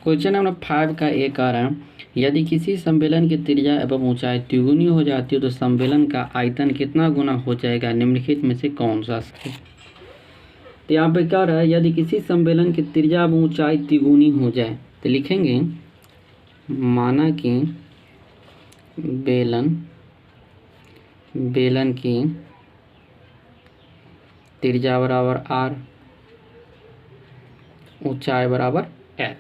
Question number 5 का एक आ रहा है, यदि किसी सम्मेलन की त्रिज्या एवं ऊंचाई तिगुनी हो जाती है तो सम्मेलन का आयतन कितना गुना हो जाएगा, निम्नलिखित में से कौन सा। तो यहाँ पे क्या रहा है, यदि किसी सम्मेलन की त्रिज्या एवं ऊंचाई तिगुनी हो जाए तो लिखेंगे माना कि बेलन की त्रिज्या बराबर r, ऊंचाई बराबर h।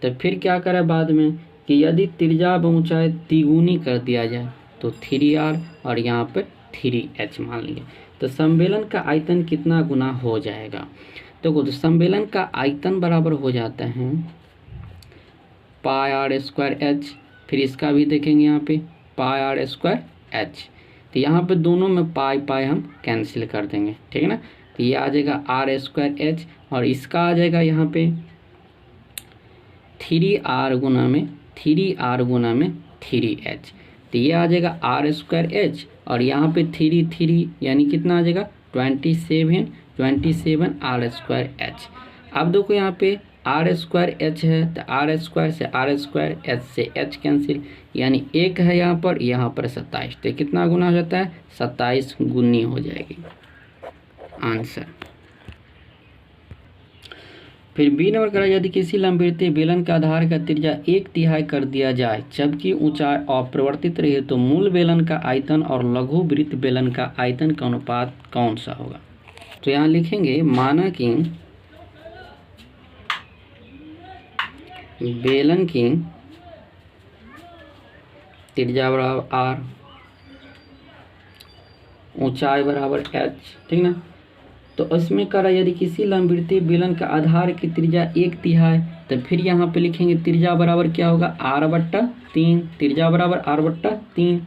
तो फिर क्या करें बाद में कि यदि त्रिज्या व ऊंचाई तिगुनी कर दिया जाए तो 3r और यहाँ पर 3h मान लिए, तो सम्मेलन का आयतन कितना गुना हो जाएगा। तो सम्मेलन का आयतन बराबर हो जाता है πr²h। फिर इसका भी देखेंगे यहाँ पे πr²h। तो यहाँ पे दोनों में पाई हम कैंसिल कर देंगे, ठीक है ना। तो ये आ जाएगा r² h और इसका आ जाएगा यहाँ पे 3r गुना में 3h। तो ये आ जाएगा r² h और यहाँ पे 3 यानी कितना आ जाएगा 27 r²h। अब देखो यहाँ पे r²h है तो r² से h से h कैंसिल, यानी 1 है यहाँ पर 27। तो कितना गुना हो जाता है 27 गुनी हो जाएगी आंसर। फिर बी नंबर करा, यदि किसी लंबवृत्तीय बेलन का आधार का त्रिज्या 1/3 कर दिया जाए जबकि ऊंचाई अपरिवर्तित रहे तो मूल बेलन का आयतन और लघु वृत्त बेलन का आयतन का अनुपात कौन सा होगा। तो यहाँ लिखेंगे माना कि बेलन की त्रिज्या बराबर r, ऊंचाई बराबर h, ठीक ना। तो इसमें करा यदि किसी लंबवृत्तीय बेलन का आधार की त्रिज्या 1/3, तो फिर यहाँ पे लिखेंगे त्रिज्या बराबर क्या होगा r/3, त्रिज्या बराबर r/3।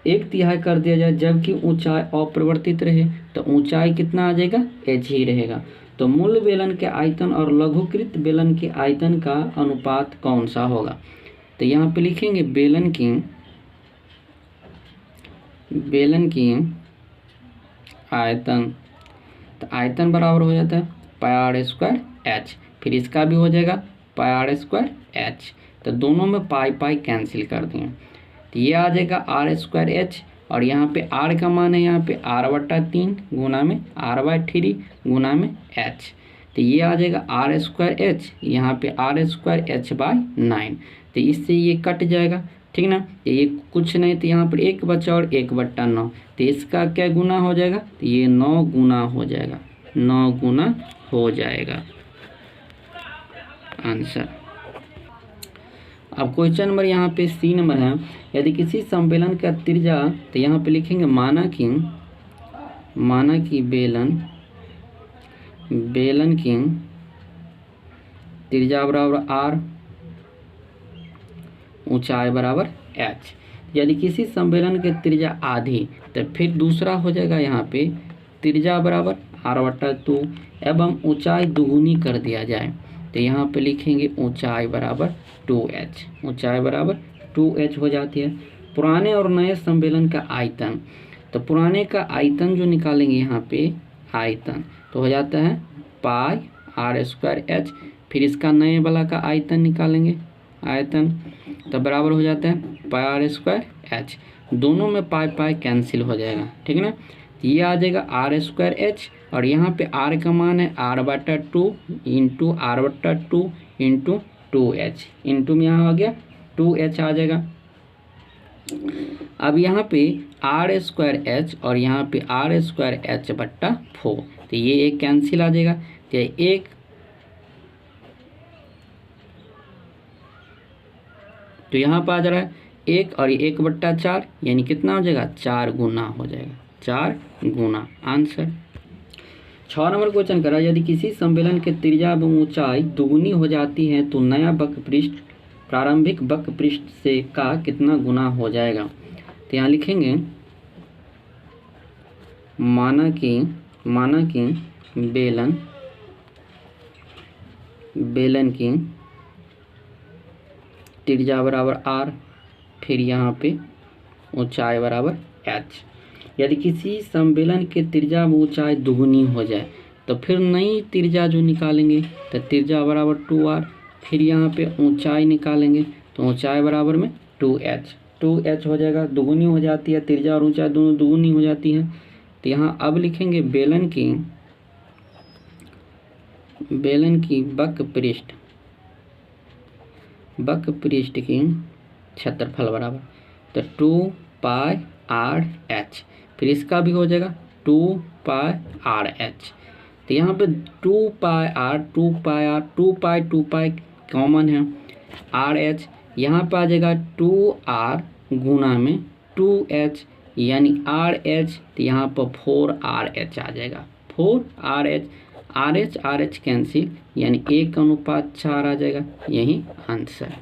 1/3 कर दिया जाए जबकि ऊंचाई अपरिवर्तित रहे तो ऊंचाई कितना आ जाएगा h ही रहेगा। तो मूल बेलन के आयतन और लघुकृत बेलन के आयतन का अनुपात कौन सा होगा। तो यहाँ पे लिखेंगे बेलन की आयतन, तो आयतन बराबर हो जाता है πr²h। फिर इसका भी हो जाएगा πr²h। तो दोनों में पाई कैंसिल कर दिए, तो ये आ जाएगा r² और यहाँ पे r का मान है यहाँ पे r/3 गुना में r/3 गुना में h। तो ये आ जाएगा r²h, यहाँ पे r²h/9। तो इससे ये कट जाएगा, ठीक ना। तो ये कुछ नहीं, तो यहाँ पर 1 बचा और 1/9। तो इसका क्या गुना हो जाएगा, तो ये 9 गुना हो जाएगा, 9 गुना हो जाएगा आंसर। अब क्वेश्चन नंबर यहाँ पे सी नंबर है, यदि किसी सम्मेलन का त्रिज्या, तो यहाँ पे लिखेंगे माना कि बेलन की त्रिज्या बराबर r, ऊंचाई बराबर h। यदि किसी सम्मेलन के त्रिज्या आधी, तो फिर दूसरा हो जाएगा यहाँ पे त्रिज्या बराबर r/2 एवं ऊंचाई दुगुनी कर दिया जाए, तो यहाँ पे लिखेंगे ऊंचाई बराबर 2h, ऊंचाई बराबर 2h हो जाती है। पुराने और नए सम्मेलन का आयतन, तो पुराने का आयतन जो निकालेंगे यहाँ पे आयतन तो हो जाता है πr²h। फिर इसका नए वाला का आयतन निकालेंगे आयतन, तो बराबर हो जाता है πr²h। दोनों में पाई कैंसिल हो जाएगा, ठीक है ना। ये आ जाएगा r² और यहाँ पे r का मान है r/2 into r/2 into 2h, into में यहाँ आ गया 2h आ जाएगा। अब यहाँ पे r² और यहाँ पे r²h/4, तो ये एक कैंसिल आ जाएगा। तो एक तो यहाँ पर आ जा रहा है 1 और 1/4, यानी कितना हो जाएगा 4 गुना हो जाएगा, 4 गुना आंसर। 6 नंबर क्वेश्चन करा, यदि किसी सम्मेलन के त्रिज्या व ऊंचाई दुगुनी हो जाती है तो नया वक्र पृष्ठ प्रारंभिक वक्र पृष्ठ से का कितना गुना हो जाएगा। तो यहाँ लिखेंगे माना कि बेलन की त्रिज्या बराबर r, फिर यहाँ पे ऊंचाई बराबर h। यदि किसी सम्मेलन के त्रिज्या व ऊंचाई दुगुनी हो जाए तो फिर नई त्रिज्या जो निकालेंगे तो त्रिज्या बराबर 2r, फिर यहाँ पे ऊंचाई निकालेंगे तो ऊंचाई बराबर में 2h हो जाएगा, दुगुनी हो जाती है, त्रिज्या और ऊंचाई दोनों दुगुनी हो जाती है। तो यहाँ अब लिखेंगे बेलन की बक पृष्ठ की क्षेत्रफल बराबर तो 2πr/h, फिर इसका भी हो जाएगा 2πr/h। तो यहाँ पे 2π कॉमन है, RH यहाँ पे आ जाएगा 2r गुना में 2h यानी RH, तो यहाँ पर 4RH आ जाएगा, 4RH, RH कैंसिल यानी 1:4 आ जाएगा, यही आंसर।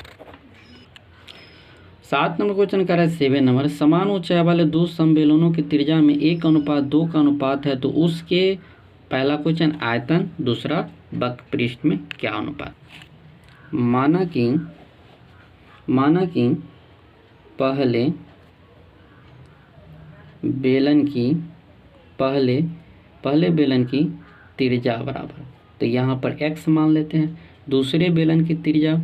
7 नंबर क्वेश्चन कर रहा है 7 नंबर, समान ऊंचाई वाले दो समबेलनों की त्रिज्या में 1:2 का अनुपात है, तो उसके पहला क्वेश्चन आयतन, दूसरा वक्र पृष्ठ में क्या अनुपात। माना कि पहले बेलन की त्रिज्या बराबर, तो यहाँ पर x मान लेते हैं, दूसरे बेलन की त्रिज्या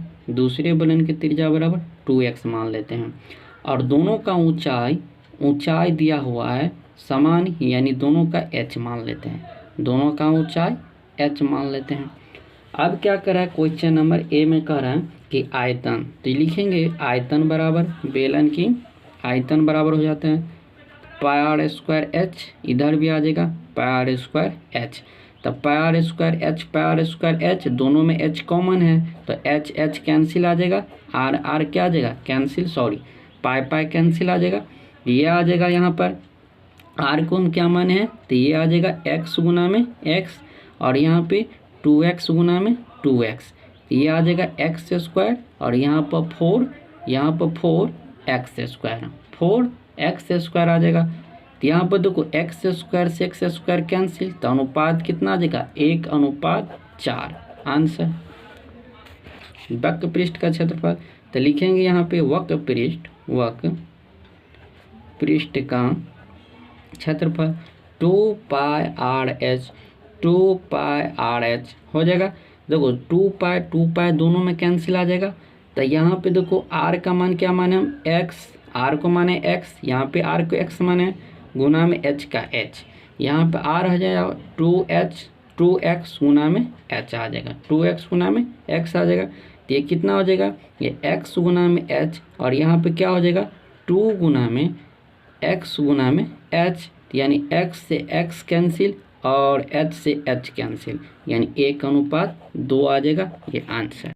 बराबर 2x मान लेते हैं, और दोनों का ऊंचाई दिया हुआ है समान, यानी दोनों का h मान लेते हैं, दोनों का ऊंचाई h मान लेते हैं। अब क्या कर रहा है क्वेश्चन नंबर ए में कह रहा है कि आयतन, तो लिखेंगे आयतन बराबर बेलन की आयतन बराबर हो जाते हैं πr²h, इधर भी आ जाएगा πr²h, तब πr²h दोनों में h कॉमन है तो h कैंसिल आ जाएगा, r क्या आ जाएगा कैंसिल, सॉरी पाई कैंसिल आ जाएगा, ये आ जाएगा यहाँ पर r को हम क्या माने हैं तो ये आ जाएगा x गुना में x, और यहाँ पे 2x गुना में 2x, ये आ जाएगा x² और यहाँ पर 4x² आ जाएगा। तो यहाँ पर देखो x² से x² कैंसिल, तो अनुपात कितना आ जाएगा 1:4 आंसर। वक्र पृष्ठ का क्षेत्रफल, तो लिखेंगे यहाँ पे वक्र पृष्ठ का क्षेत्रफल 2πr/h हो जाएगा। देखो 2π दोनों में कैंसिल आ जाएगा, तो यहाँ पे देखो r का मान क्या माने हम x, r को माने x, यहाँ पे r को x माने गुना में h का h, यहाँ पे r हो जाएगा 2x गुना में h आ जाएगा, 2x गुना में x आ जाएगा, तो ये कितना हो जाएगा ये x गुना में h, और यहाँ पे क्या हो जाएगा 2 गुना में x गुना में h, यानी x से x कैंसिल और h से h कैंसिल, यानी 1:2 आ जाएगा, ये आंसर।